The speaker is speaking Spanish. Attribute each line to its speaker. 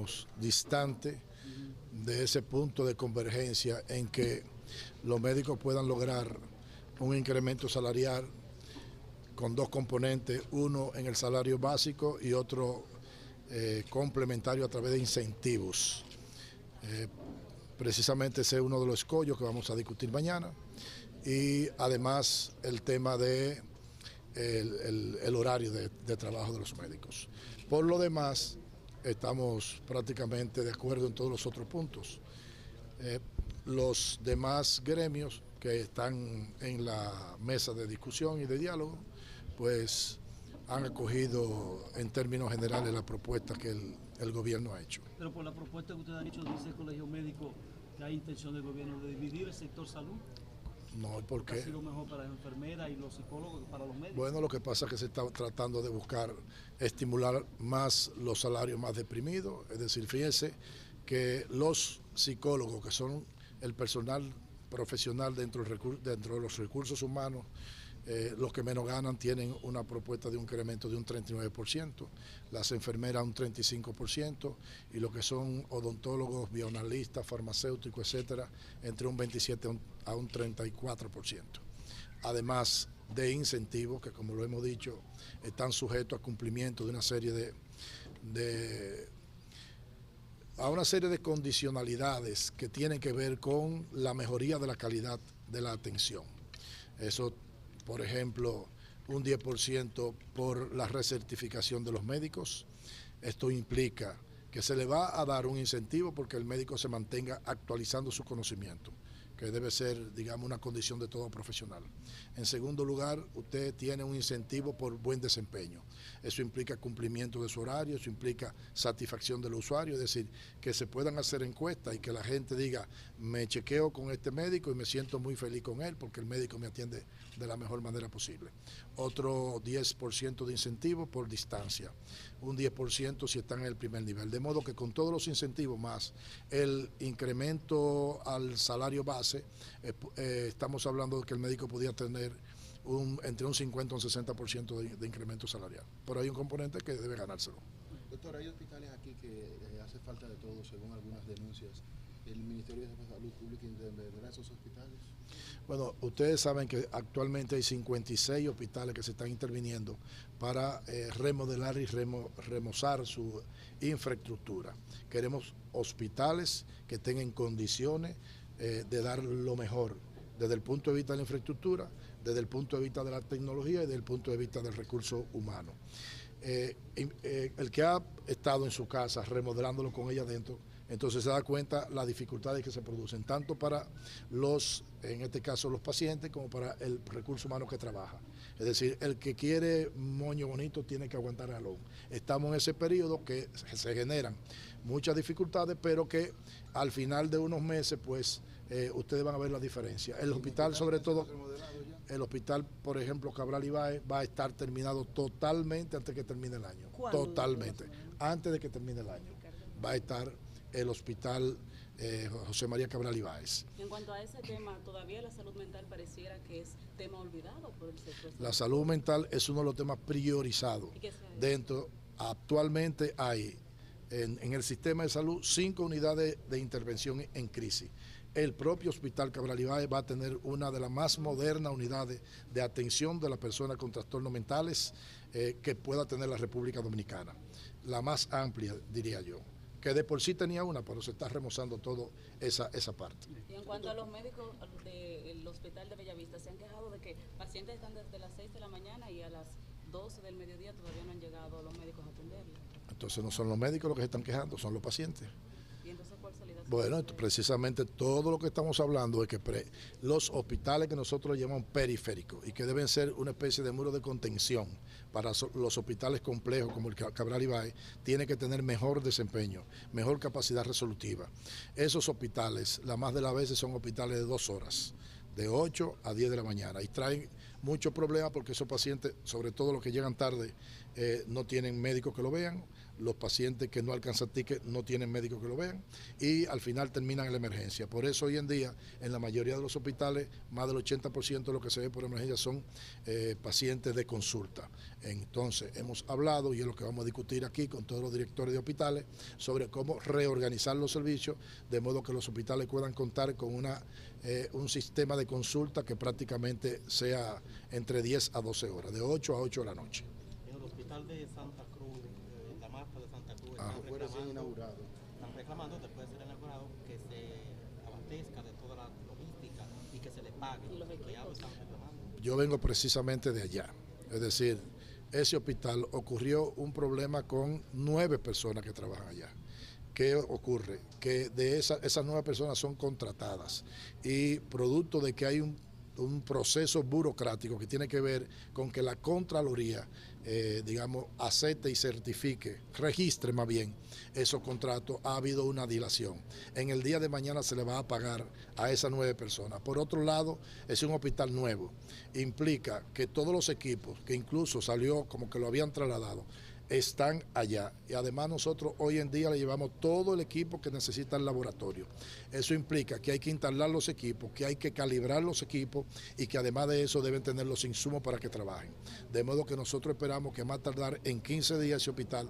Speaker 1: estamos distantes de ese punto de convergencia en que los médicos puedan lograr un incremento salarial con dos componentes, uno en el salario básico y otro complementario a través de incentivos. Precisamente ese es uno de los escollos que vamos a discutir mañana, y además el tema de el horario de trabajo de los médicos. Por lo demás, estamos prácticamente de acuerdo en todos los otros puntos. Los demás gremios que están en la mesa de discusión y de diálogo, pues han acogido en términos generales la propuesta que el gobierno ha hecho.
Speaker 2: Pero por la propuesta que usted ha dicho, dice el Colegio Médico que hay intención del gobierno de dividir el sector salud.
Speaker 1: No, ¿por qué?
Speaker 2: ¿Ha sido mejor para las enfermeras y los psicólogos que para los médicos?
Speaker 1: Bueno, lo que pasa es que se está tratando de buscar estimular más los salarios más deprimidos. Es decir, fíjense que los psicólogos, que son el personal profesional dentro de los recursos humanos, los que menos ganan, tienen una propuesta de un incremento de un 39%, las enfermeras un 35%, y lo que son odontólogos, bioanalistas, farmacéuticos, etcétera, entre un 27% a un 34%. Además de incentivos que, como lo hemos dicho, están sujetos a cumplimiento de una serie a una serie de condicionalidades que tienen que ver con la mejoría de la calidad de la atención. Eso, por ejemplo, un 10% por la recertificación de los médicos. Esto implica que se le va a dar un incentivo porque el médico se mantenga actualizando su conocimiento, que debe ser, digamos, una condición de todo profesional. En segundo lugar, usted tiene un incentivo por buen desempeño. Eso implica cumplimiento de su horario, eso implica satisfacción del usuario, es decir, que se puedan hacer encuestas y que la gente diga, me chequeo con este médico y me siento muy feliz con él porque el médico me atiende de la mejor manera posible. Otro 10% de incentivo por distancia, un 10% si están en el primer nivel. De modo que con todos los incentivos más el incremento al salario base, estamos hablando de que el médico podía tener entre un 50 y un 60% de incremento salarial. Pero hay un componente que debe ganárselo.
Speaker 3: Doctor, hay hospitales aquí que hace falta de todo, según algunas denuncias. ¿El Ministerio de Salud Pública intervendrá esos hospitales?
Speaker 1: Bueno, ustedes saben que actualmente hay 56 hospitales que se están interviniendo para remodelar y remozar su infraestructura. Queremos hospitales que tengan condiciones de dar lo mejor desde el punto de vista de la infraestructura, desde el punto de vista de la tecnología y desde el punto de vista del recurso humano. El que ha estado en su casa remodelándolo con ella adentro, entonces se da cuenta las dificultades que se producen, tanto para en este caso los pacientes, como para el recurso humano que trabaja. Es decir, el que quiere moño bonito tiene que aguantar jalón. Estamos en ese periodo que se generan muchas dificultades, pero que al final de unos meses, pues, ustedes van a ver la diferencia. El hospital, sobre todo, el hospital, por ejemplo, Cabral Ibáez, va a estar terminado totalmente antes de que termine el año. Totalmente. Antes de que termine el año va a estar el hospital José María Cabral Ibáez.
Speaker 4: En cuanto a ese tema, todavía la salud mental pareciera que es tema olvidado por el sector.
Speaker 1: La salud mental es uno de los temas priorizados. Actualmente hay en el sistema de salud 5 unidades de intervención en crisis. El propio Hospital Cabral Ibáez va a tener una de las más modernas unidades de atención de las personas con trastornos mentales que pueda tener la República Dominicana. La más amplia, diría yo, que de por sí tenía una, pero se está remozando toda esa parte.
Speaker 4: Y en cuanto a los médicos del Hospital de Bellavista, se han quejado de que pacientes están desde las 6 de la mañana y a las 12 del mediodía todavía no han llegado los médicos a atenderlos.
Speaker 1: Entonces no son los médicos los que se están quejando, son los pacientes.
Speaker 4: ¿Y entonces cuál salida?
Speaker 1: Bueno, precisamente todo lo que estamos hablando es que los hospitales que nosotros llamamos periféricos y que deben ser una especie de muro de contención para los hospitales complejos como el Cabral Ibáez, tienen que tener mejor desempeño, mejor capacidad resolutiva. Esos hospitales, la más de las veces, son hospitales de 2 horas, de 8 a 10 de la mañana, y traen muchos problemas porque esos pacientes, sobre todo los que llegan tarde, no tienen médicos que lo vean, los pacientes que no alcanzan ticket no tienen médicos que lo vean y al final terminan en la emergencia. Por eso hoy en día en la mayoría de los hospitales más del 80% de lo que se ve por emergencia son pacientes de consulta. Entonces hemos hablado y es lo que vamos a discutir aquí con todos los directores de hospitales sobre cómo reorganizar los servicios de modo que los hospitales puedan contar con un sistema de consulta que prácticamente sea entre 10 a 12 horas, de 8 a 8 de la noche.
Speaker 5: En el hospital de Santa Cruz, la Marta de Santa Cruz, están reclamando después de ser inaugurado que se abastezca de toda la logística y que se le pague.
Speaker 4: ¿Y los equipos?
Speaker 1: Yo vengo precisamente de allá, es decir, ese hospital ocurrió un problema con 9 personas que trabajan allá. ¿Qué ocurre? Que de esas 9 personas son contratadas y producto de que hay un proceso burocrático que tiene que ver con que la Contraloría, digamos, acepte y certifique, registre más bien esos contratos, ha habido una dilación. En el día de mañana se le va a pagar a esas 9 personas. Por otro lado, es un hospital nuevo. Implica que todos los equipos, que incluso salió como que lo habían trasladado, están allá y además nosotros hoy en día le llevamos todo el equipo que necesita el laboratorio. Eso implica que hay que instalar los equipos, que hay que calibrar los equipos y que además de eso deben tener los insumos para que trabajen. De modo que nosotros esperamos que más tardar en 15 días ese hospital